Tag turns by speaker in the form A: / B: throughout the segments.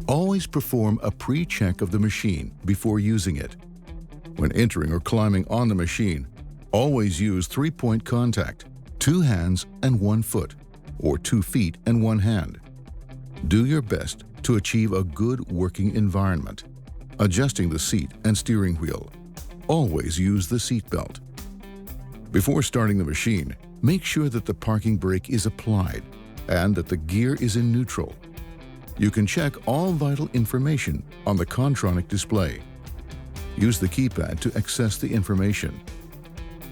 A: Always perform a pre-check of the machine before using it. When entering or climbing on the machine, always use 3-point contact, 2 hands and 1 foot, or 2 feet and 1 hand. Do your best to achieve a good working environment. Adjusting the seat and steering wheel. Always use the seat belt. Before starting the machine, make sure that the parking brake is applied and that the gear is in neutral. You can check all vital information on the Kontronik display. Use the keypad to access the information.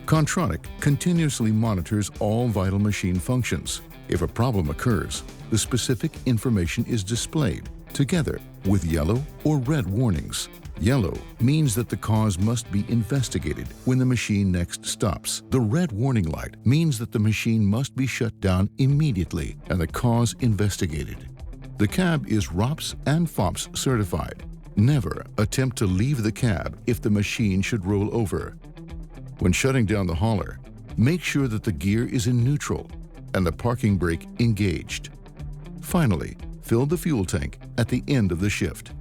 A: Kontronik continuously monitors all vital machine functions. If a problem occurs, the specific information is displayed together with yellow or red warnings. Yellow means that the cause must be investigated when the machine next stops. The red warning light means that the machine must be shut down immediately and the cause investigated. The cab is ROPS and FOPS certified. Never attempt to leave the cab if the machine should roll over. When shutting down the hauler, make sure that the gear is in neutral and the parking brake engaged. Finally, fill the fuel tank at the end of the shift.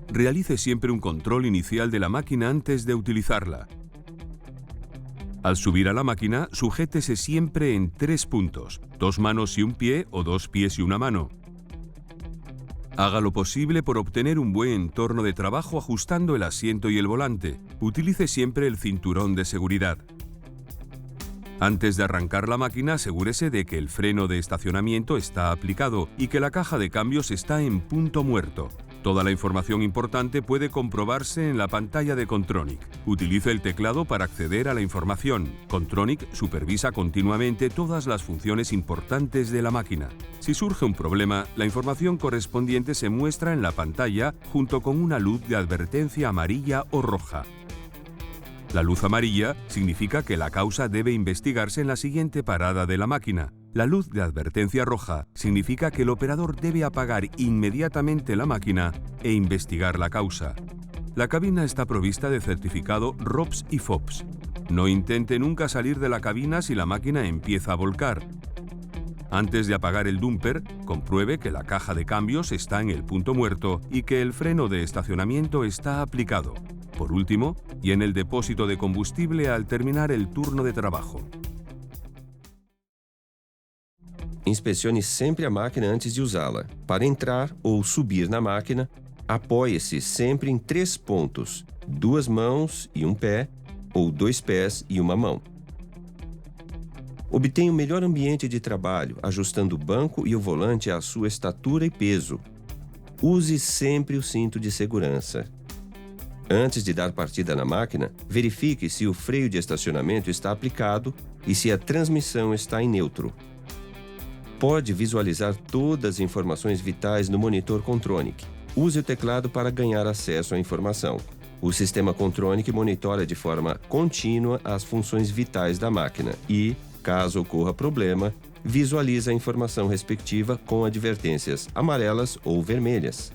B: Realice siempre un control inicial de la máquina antes de utilizarla. Al subir a la máquina, sujétese siempre en 3 puntos, 2 manos y un pie o 2 pies y una mano. Haga lo posible por obtener un buen entorno de trabajo ajustando el asiento y el volante. Utilice siempre el cinturón de seguridad. Antes de arrancar la máquina, asegúrese de que el freno de estacionamiento está aplicado y que la caja de cambios está en punto muerto. Toda la información importante puede comprobarse en la pantalla de Kontronik. Utilice el teclado para acceder a la información. Kontronik supervisa continuamente todas las funciones importantes de la máquina. Si surge un problema, la información correspondiente se muestra en la pantalla junto con una luz de advertencia amarilla o roja. La luz amarilla significa que la causa debe investigarse en la siguiente parada de la máquina. La luz de advertencia roja significa que el operador debe apagar inmediatamente la máquina e investigar la causa. La cabina está provista de certificado ROPS y FOPS. No intente nunca salir de la cabina si la máquina empieza a volcar. Antes de apagar el dumper, compruebe que la caja de cambios está en el punto muerto y que el freno de estacionamiento está aplicado. Por último, llene el depósito de combustible al terminar el turno de trabajo.
C: Inspecione sempre a máquina antes de usá-la. Para entrar ou subir na máquina, apoie-se sempre em 3 pontos, 2 mãos e um pé, ou 2 pés e uma mão. Obtenha o melhor ambiente de trabalho, ajustando o banco e o volante à sua estatura e peso. Use sempre o cinto de segurança. Antes de dar partida na máquina, verifique se o freio de estacionamento está aplicado e se a transmissão está em neutro. Pode visualizar todas as informações vitais no monitor Kontronik. Use o teclado para ganhar acesso à informação. O sistema Kontronik monitora de forma contínua as funções vitais da máquina e, caso ocorra problema, visualiza a informação respectiva com advertências amarelas ou vermelhas.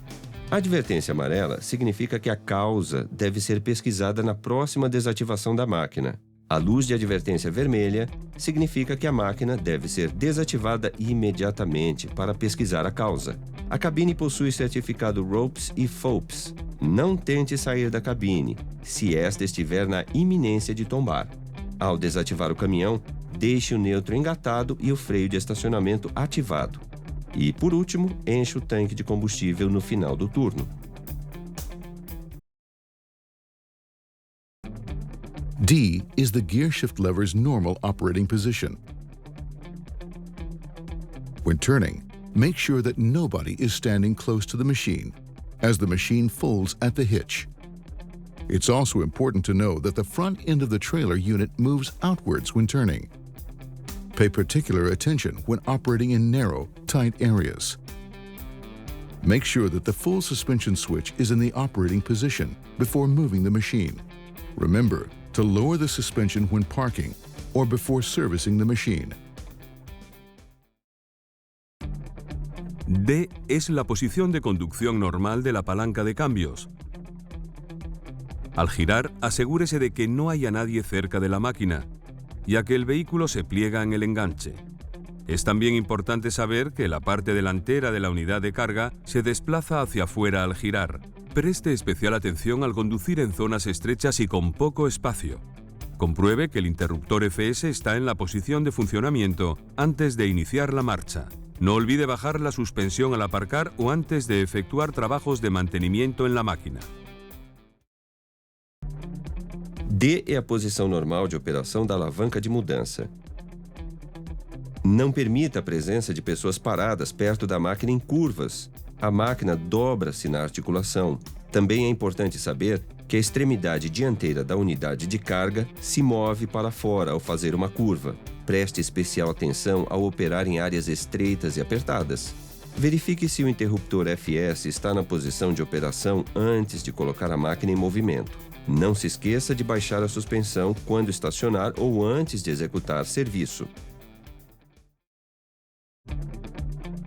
C: A advertência amarela significa que a causa deve ser pesquisada na próxima desativação da máquina. A luz de advertência vermelha significa que a máquina deve ser desativada imediatamente para pesquisar a causa. A cabine possui certificado ROPS e FOPS. Não tente sair da cabine, se esta estiver na iminência de tombar. Ao desativar o caminhão, deixe o neutro engatado e o freio de estacionamento ativado. E, por último, enche o tanque de combustível no final do turno.
A: D is the gear shift lever's normal operating position. When turning, make sure that nobody is standing close to the machine, as the machine folds at the hitch. It's also important to know that the front end of the trailer unit moves outwards when turning. Pay particular attention when operating in narrow, tight areas. Make sure that the full suspension switch is in the operating position before moving the machine. Remember to lower the suspension when parking or before servicing the machine.
B: D es la posición de conducción normal de la palanca de cambios. Al girar, asegúrese de que no haya nadie cerca de la máquina, ya que el vehículo se pliega en el enganche. Es también importante saber que la parte delantera de la unidad de carga se desplaza hacia afuera al girar. Preste especial atención al conducir en zonas estrechas y con poco espacio. Compruebe que el interruptor FS está en la posición de funcionamiento antes de iniciar la marcha. No olvide bajar la suspensión al aparcar o antes de efectuar trabajos de mantenimiento en la máquina.
C: D é a posição normal de operação da alavanca de mudança. Não permita a presença de pessoas paradas perto da máquina em curvas. A máquina dobra-se na articulação. Também é importante saber que a extremidade dianteira da unidade de carga se move para fora ao fazer uma curva. Preste especial atenção ao operar em áreas estreitas e apertadas. Verifique se o interruptor FS está na posição de operação antes de colocar a máquina em movimento. Não se esqueça de baixar a suspensão quando estacionar ou antes de executar serviço.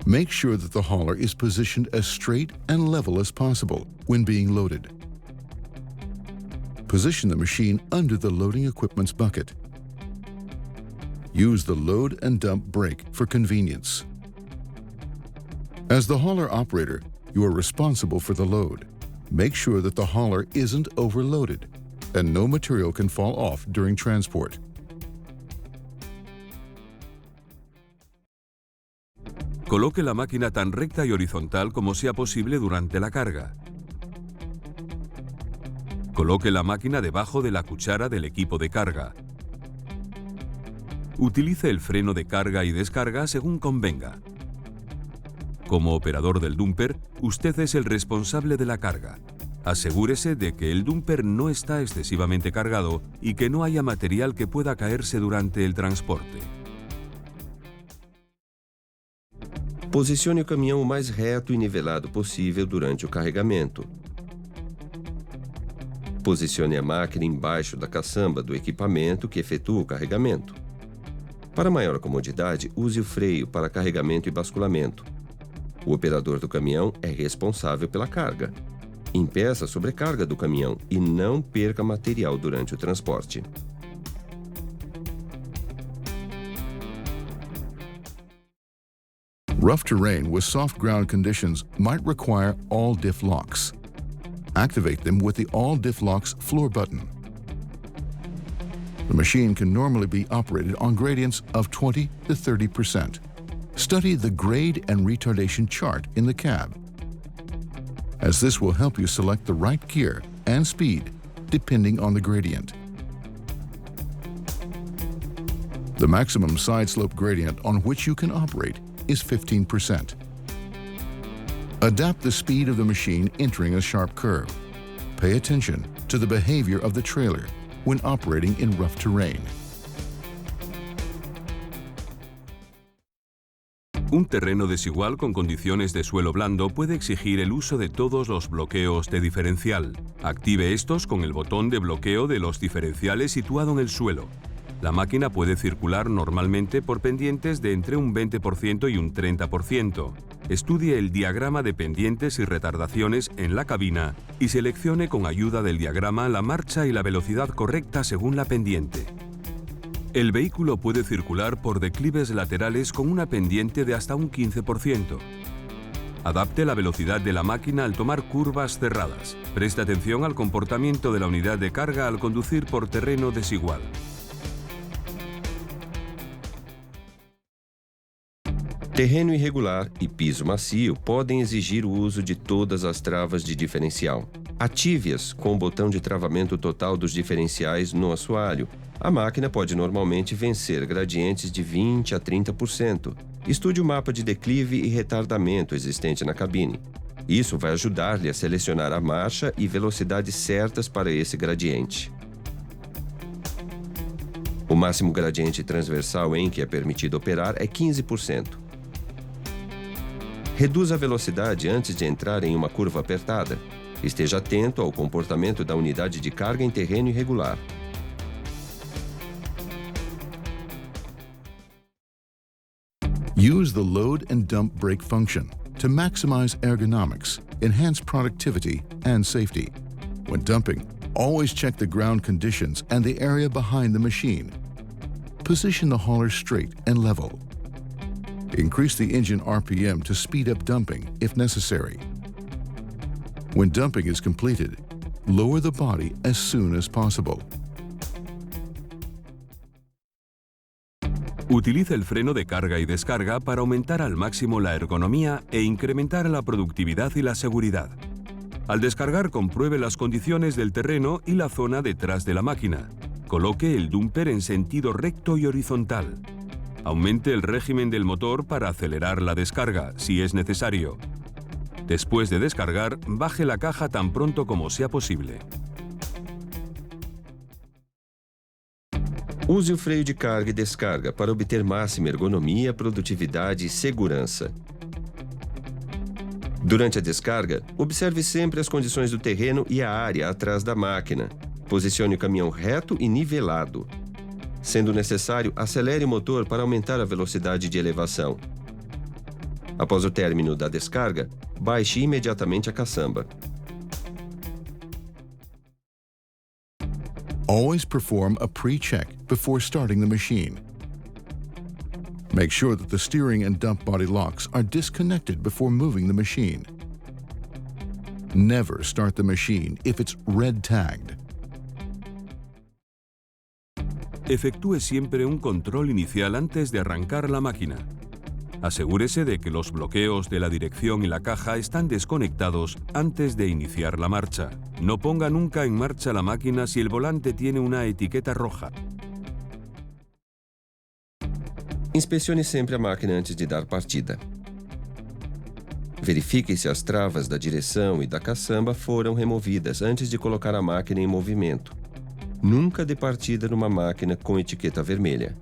A: Make sure that the hauler is positioned as straight and level as possible when being loaded. Position the machine under the loading equipment's bucket. Use the load and dump brake for convenience. As the hauler operator, you are responsible for the load. Make sure that the hauler isn't overloaded and no material can fall off during transport.
B: Coloque la máquina tan recta y horizontal como sea posible durante la carga. Coloque la máquina debajo de la cuchara del equipo de carga. Utilice el freno de carga y descarga según convenga. Como operador del dumper, usted es el responsable de la carga. Asegúrese de que el dumper no está excesivamente cargado y que no haya material que pueda caerse durante el transporte.
C: Posicione o caminhão o mais reto e nivelado possível durante o carregamento. Posicione a máquina embaixo da caçamba do equipamento que efetua o carregamento. Para maior comodidade, use o freio para carregamento e basculamento. O operador do caminhão é responsável pela carga. Impeça a sobrecarga do caminhão e não perca material durante o transporte.
A: Rough terrain with soft ground conditions might require all diff locks. Activate them with the All Diff Locks floor button. The machine can normally be operated on gradients of 20 to 30%. Study the grade and retardation chart in the cab, as this will help you select the right gear and speed depending on the gradient. The maximum side slope gradient on which you can operate is 15%. Adapt the speed of the machine entering a sharp curve. Pay attention to the behavior of the trailer when operating in rough terrain.
B: Un terreno desigual con condiciones de suelo blando puede exigir el uso de todos los bloqueos de diferencial. Active estos con el botón de bloqueo de los diferenciales situado en el suelo. La máquina puede circular normalmente por pendientes de entre un 20% y un 30%. Estudie el diagrama de pendientes y retardaciones en la cabina y seleccione con ayuda del diagrama la marcha y la velocidad correcta según la pendiente. El vehículo puede circular por declives laterales con una pendiente de hasta un 15%. Adapte la velocidad de la máquina al tomar curvas cerradas. Preste atención al comportamiento de la unidad de carga al conducir por terreno desigual.
C: Terreno irregular e piso macio podem exigir o uso de todas as travas de diferencial. Ative-as com o botão de travamento total dos diferenciais no assoalho. A máquina pode normalmente vencer gradientes de 20% a 30%. Estude o mapa de declive e retardamento existente na cabine. Isso vai ajudar-lhe a selecionar a marcha e velocidade certas para esse gradiente. O máximo gradiente transversal em que é permitido operar é 15%. Reduza a velocidade antes de entrar em uma curva apertada. Esteja atento ao comportamento da unidade de carga em terreno irregular.
A: Use the load and dump brake function to maximize ergonomics, enhance productivity, and safety. When dumping, always check the ground conditions and the area behind the machine. Position the hauler straight and level. Increase the engine RPM to speed up dumping if necessary. When dumping is completed, lower the body as soon as possible.
B: Utiliza el freno de carga y descarga para aumentar al máximo la ergonomía e incrementar la productividad y la seguridad. Al descargar, compruebe las condiciones del terreno y la zona detrás de la máquina. Coloque el dumper en sentido recto y horizontal. Aumente el régimen del motor para acelerar la descarga, si es necesario. Después de descargar, baje la caja tan pronto como sea posible.
C: Use o freio de carga e descarga para obter máxima ergonomia, produtividade e segurança. Durante a descarga, observe sempre as condições do terreno e a área atrás da máquina. Posicione o caminhão reto e nivelado. Sendo necessário, acelere o motor para aumentar a velocidade de elevação. Após o término da descarga, baixe imediatamente a caçamba.
A: Always perform a pre-check before starting the machine. Make sure that the steering and dump body locks are disconnected before moving the machine. Never start the machine if it's red tagged.
B: Efectúe siempre un control inicial antes de arrancar la máquina. Asegúrese de que los bloqueos de la dirección y la caja están desconectados antes de iniciar la marcha. No ponga nunca en marcha la máquina si el volante tiene una etiqueta roja.
C: Inspecione sempre a máquina antes de dar partida. Verifique se as travas da direção e da caçamba foram removidas antes de colocar a máquina em movimento. Nunca dê partida numa máquina com etiqueta vermelha.